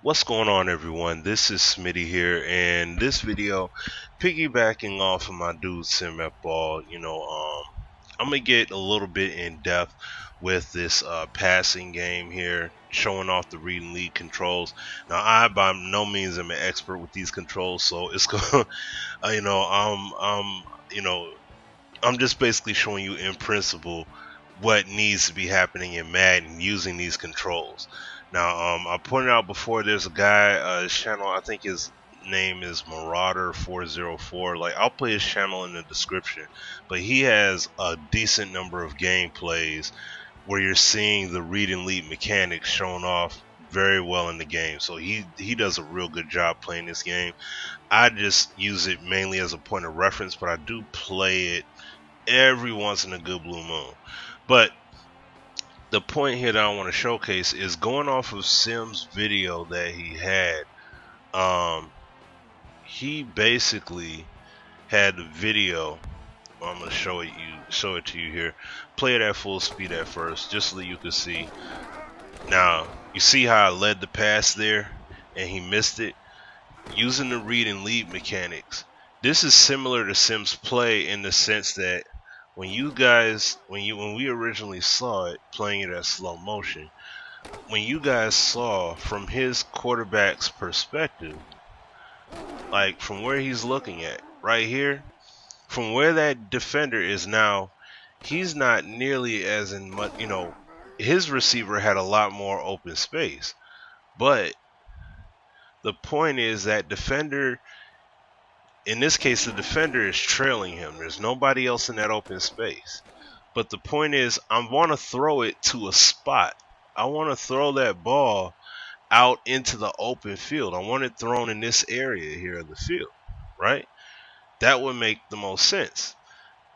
What's going on, everyone? This is Smitty here, and this video, piggybacking off of my dude SimFBall, I'm gonna get a little bit in depth with this passing game here, showing off the read and lead controls. Now, I by no means am an expert with these controls, so it's gonna, I'm just basically showing you in principle what needs to be happening in Madden using these controls. Now, I pointed out before, there's a guy, his channel, I think his name is Marauder404. Like, I'll put his channel in the description, but he has a decent number of gameplays where you're seeing the read and lead mechanics shown off very well in the game. So he does a real good job playing this game. I just use it mainly as a point of reference, but I do play it every once in a good blue moon. But the point here that I want to showcase is going off of Sim's video that he had. He basically had the video. I'm gonna show it to you here. Play it at full speed at first, just so that you can see. Now you see how I led the pass there, and he missed it using the read and lead mechanics. This is similar to Sim's play in the sense that when we originally saw it, playing it at slow motion, when you guys saw from his quarterback's perspective, like from where he's looking at right here, from where that defender is now, he's not nearly as in much, his receiver had a lot more open space. But the point is that defender, in this case, the defender is trailing him. There's nobody else in that open space. But the point is, I want to throw it to a spot. I want to throw that ball out into the open field. I want it thrown in this area here of the field, right? That would make the most sense.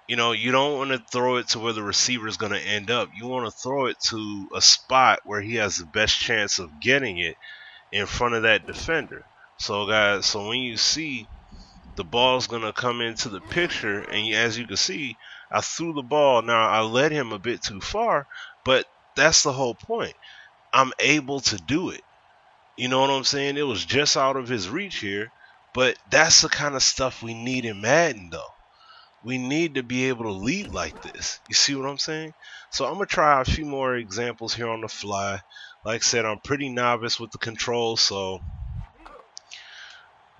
You don't want to throw it to where the receiver is going to end up. You want to throw it to a spot where he has the best chance of getting it in front of that defender. So, guys, so when you see the ball's gonna come into the picture, and as you can see, I threw the ball. Now I led him a bit too far, but that's the whole point. I'm able to do it. You know what I'm saying? It was just out of his reach here, but that's the kind of stuff we need in Madden, though. We need to be able to lead like this. You see what I'm saying? So I'm gonna try a few more examples here on the fly. Like I said, I'm pretty novice with the controls, so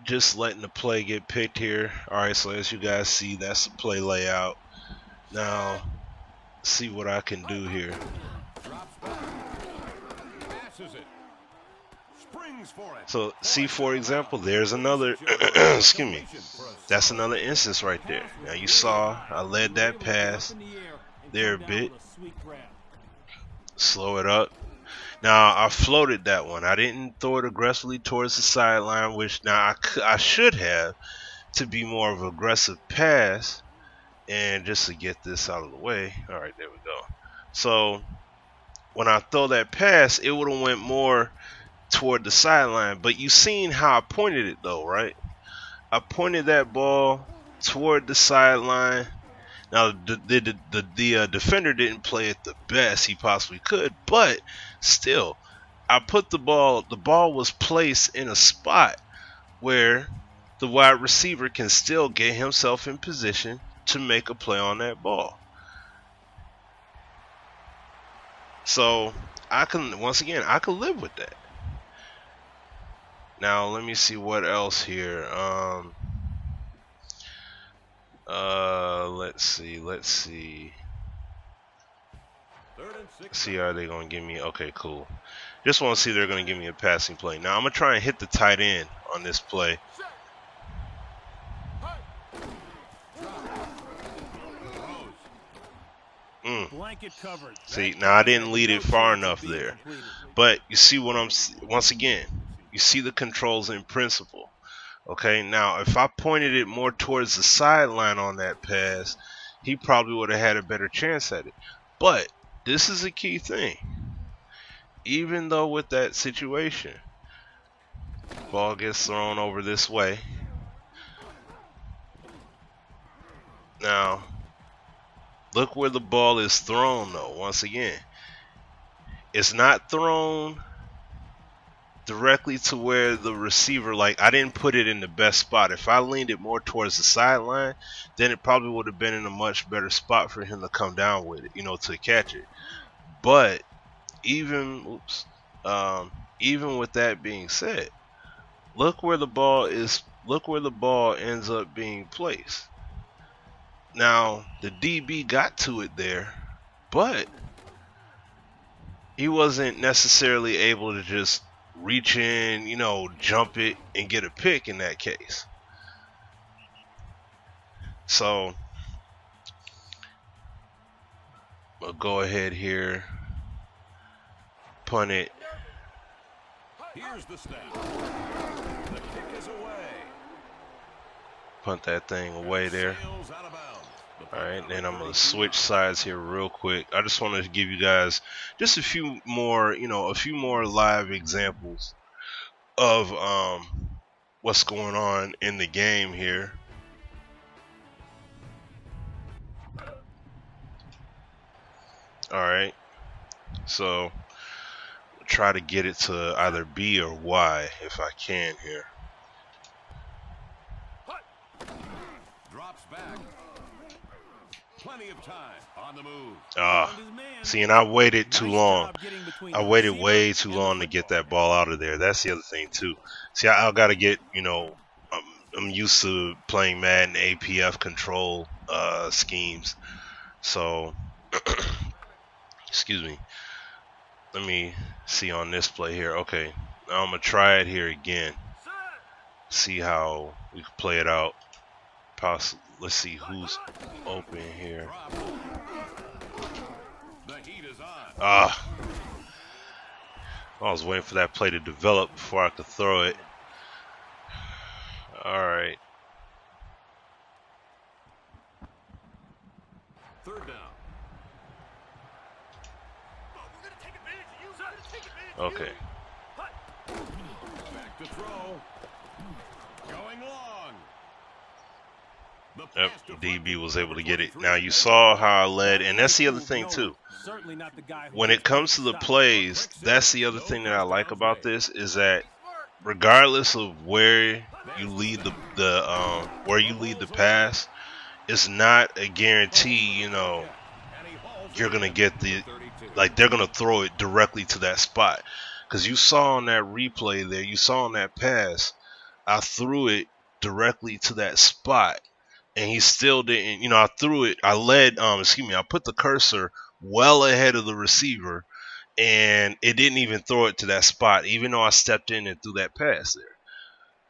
just letting the play get picked here. Alright, so as you guys see, that's the play layout. Now, see what I can do here. So, see, for example, there's another, excuse me, that's another instance right there. Now, you saw I led that pass there a bit. Slow it up. Now, I floated that one. I didn't throw it aggressively towards the sideline, which now I should have, to be more of an aggressive pass. And just to get this out of the way. All right, there we go. So, when I throw that pass, it would have went more toward the sideline. But you seen how I pointed it, though, right? I pointed that ball toward the sideline. Now, the defender didn't play it the best he possibly could, but still, I put the ball was placed in a spot where the wide receiver can still get himself in position to make a play on that ball. So, I can live with that. Now, let me see what else here. Let's see. See, are they going to give me? Okay, cool. Just want to see they're going to give me a passing play. Now, I'm going to try and hit the tight end on this play. See, now I didn't lead it far enough there. But you see what once again, you see the controls in principle. Okay, now if I pointed it more towards the sideline on that pass, he probably would have had a better chance at it. But this is a key thing. Even though with that situation, ball gets thrown over this way. Now, look where the ball is thrown, though. Once again, it's not thrown directly to where the receiver, like, I didn't put it in the best spot. If I leaned it more towards the sideline, then it probably would have been in a much better spot for him to come down with it, you know, to catch it. But even even with that being said, look where the ball ends up being placed. Now the DB got to it there, but he wasn't necessarily able to just reach in, you know, jump it and get a pick in that case. So we'll go ahead here, punt it. Here's the snap. The kick is away. Punt that thing away there. Alright, then I'm going to switch sides here real quick. I just wanted to give you guys just a few more, you know, a few more live examples of what's going on in the game here. Alright, so try to get it to either B or Y if I can here. Drops back. Plenty of time on the move. See, and I waited too long. I waited way too long to get that ball out of there. That's the other thing too. See, I got to get, you know, I'm used to playing Madden APF control schemes. So, excuse me. Let me see on this play here. Okay, now I'm going to try it here again. See how we can play it out. Let's see who's open here. I was waiting for that play to develop before I could throw it. Alright. Third down. Okay. Back to throw. Going long. Yep, DB was able to get it. Now you saw how I led, and that's the other thing too. When it comes to the plays, that's the other thing that I like about this is that regardless of where you lead the pass, it's not a guarantee, you know, you're gonna get they're gonna throw it directly to that spot. Because you saw on that replay there, you saw on that pass, I threw it directly to that spot. And he still didn't, you know, I put the cursor well ahead of the receiver, and it didn't even throw it to that spot, even though I stepped in and threw that pass there.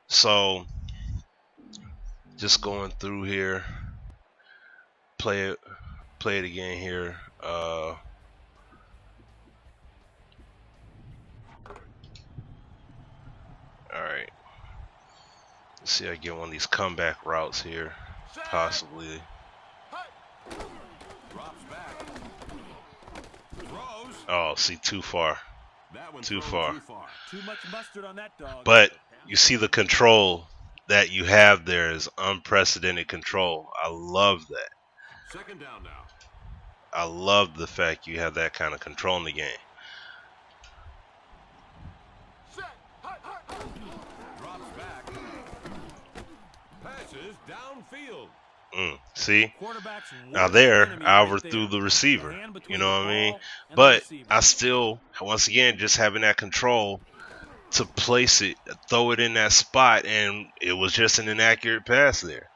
So, just going through here, play it again here. All right. Let's see if I get one of these comeback routes here. Possibly. Oh, see, too far. Too far. Too much mustard on that dog. But you see the control that you have there is unprecedented control. I love that. Second down now. I love the fact you have that kind of control in the game. Downfield. See? Now there, I overthrew the receiver. You know what I mean? But I still, once again, just having that control to place it, throw it in that spot, and it was just an inaccurate pass there.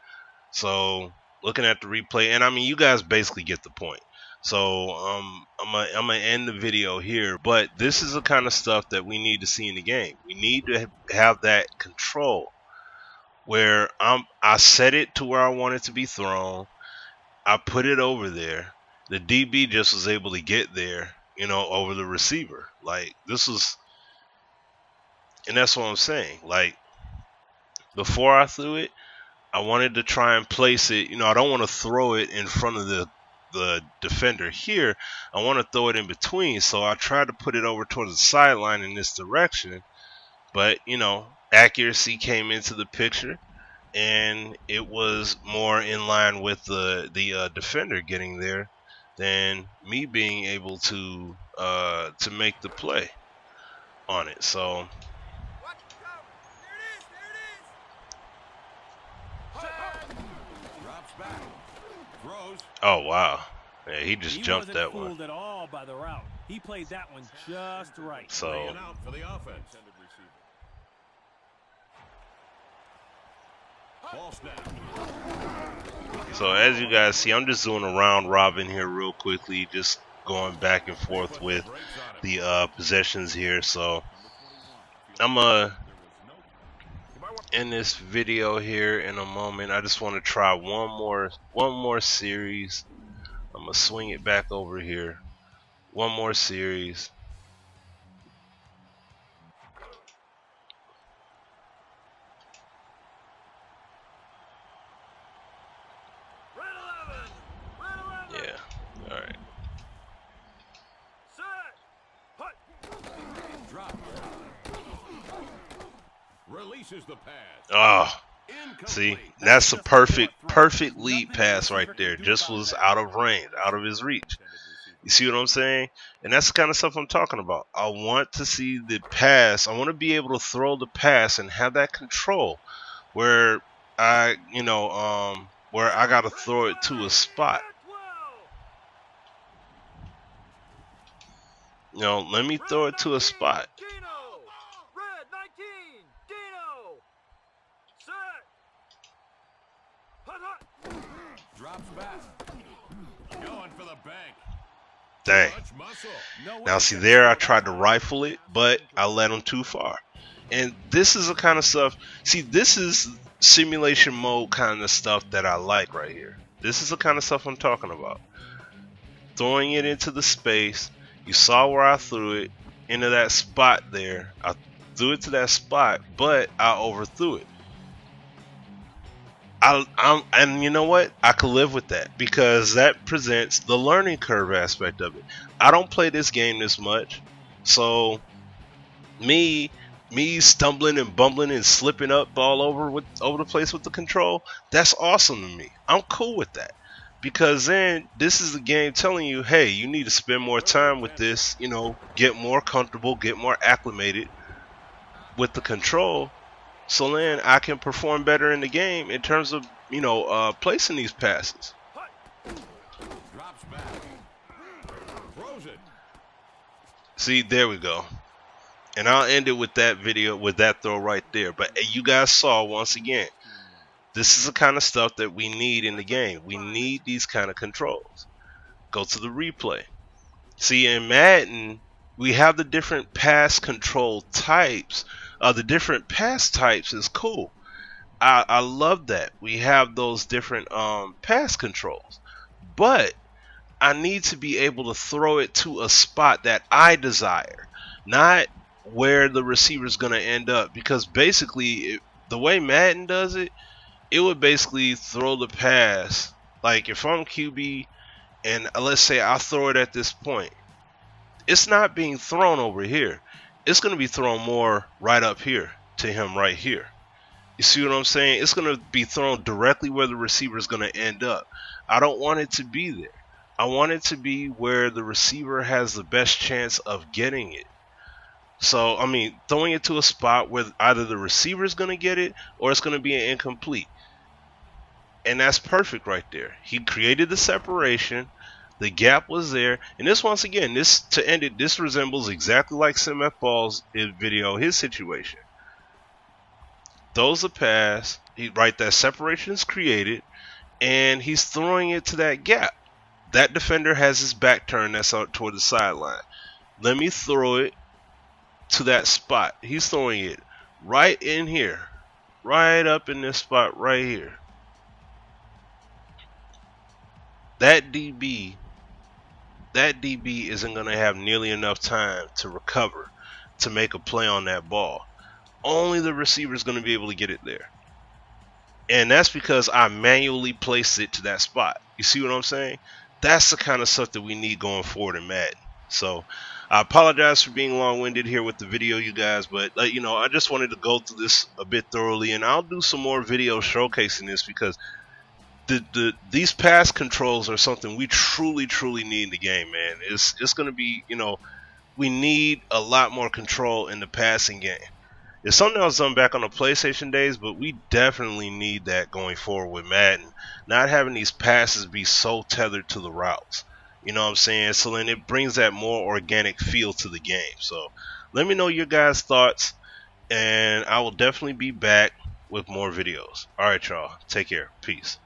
So, looking at the replay, and I mean, you guys basically get the point. So, I'm gonna end the video here, but this is the kind of stuff that we need to see in the game. We need to have that control. Where I set it to where I want it to be thrown. I put it over there. The DB just was able to get there, you know, over the receiver. Like, this was, and that's what I'm saying. Like, before I threw it, I wanted to try and place it. You know, I don't want to throw it in front of the defender here. I want to throw it in between. So I tried to put it over towards the sideline in this direction. But, you know, accuracy came into the picture, and it was more in line with the defender getting there than me being able to make the play on it. So back. Throws. Oh wow. Yeah, he just He jumped wasn't that fooled one. at all by the route. He played that one just right. So Laying out for the offense. Ball snap. as you guys see, I'm just doing a round robin here real quickly, just going back and forth with the possessions here. So I'm in this video here in a moment. I just want to try one more series. I'm gonna swing it back over here. One more series. Yeah. All right. Drop. Releases the pass. Oh. Incomplete. See, that's a perfect lead pass right there. Just was out of range, out of his reach. You see what I'm saying? And that's the kind of stuff I'm talking about. I want to see the pass. I want to be able to throw the pass and have that control where where I got to throw it to a spot. Let me throw it to a spot. Drops back. Going for the bank. Dang. Much muscle. Now see there, I tried to rifle it, but I led him too far. And this is the kind of stuff, see, this is simulation mode kind of stuff that I like right here. This is the kind of stuff I'm talking about. Throwing it into the space. You saw where I threw it into that spot there. I threw it to that spot, but I overthrew it. And you know what? I could live with that because that presents the learning curve aspect of it. I don't play this game this much, so me stumbling and bumbling and slipping up all over the place with the control, that's awesome to me. I'm cool with that because then this is the game telling you, hey, you need to spend more time with this, get more comfortable, get more acclimated with the control, so then I can perform better in the game in terms of placing these passes. Drops back. Throws it. See, there we go. And I'll end it with that video, with that throw right there. But you guys saw, once again, this is the kind of stuff that we need in the game. We need these kind of controls. Go to the replay. See, in Madden, we have the different pass control types. The different pass types is cool. I love that. We have those different pass controls. But I need to be able to throw it to a spot that I desire. Not where the receiver is going to end up, because basically the way Madden does it, it would basically throw the pass, like if I'm QB and let's say I throw it at this point, it's not being thrown over here, it's going to be thrown more right up here to him right here. You see what I'm saying? It's going to be thrown directly where the receiver is going to end up. I don't want it to be there. I want it to be where the receiver has the best chance of getting it. So, I mean, throwing it to a spot where either the receiver is going to get it or it's going to be an incomplete. And that's perfect right there. He created the separation. The gap was there. And this, once again, to end it, this resembles exactly like SimFBall's video, his situation. Throws a pass. That separation is created. And he's throwing it to that gap. That defender has his back turned. That's out toward the sideline. Let me throw it to that spot. He's throwing it right in here, right up in this spot right here. That DB isn't going to have nearly enough time to recover to make a play on that ball. Only the receiver is going to be able to get it there. And that's because I manually placed it to that spot. You see what I'm saying? That's the kind of stuff that we need going forward in Madden. So I apologize for being long-winded here with the video, you guys, but I just wanted to go through this a bit thoroughly, and I'll do some more videos showcasing this because these pass controls are something we truly need in the game, man. It's going to be, we need a lot more control in the passing game. It's something that was done back on the PlayStation days, but we definitely need that going forward with Madden. Not having these passes be so tethered to the routes. You know what I'm saying? So then it brings that more organic feel to the game. So let me know your guys' thoughts, and I will definitely be back with more videos. Alright, y'all. Take care. Peace.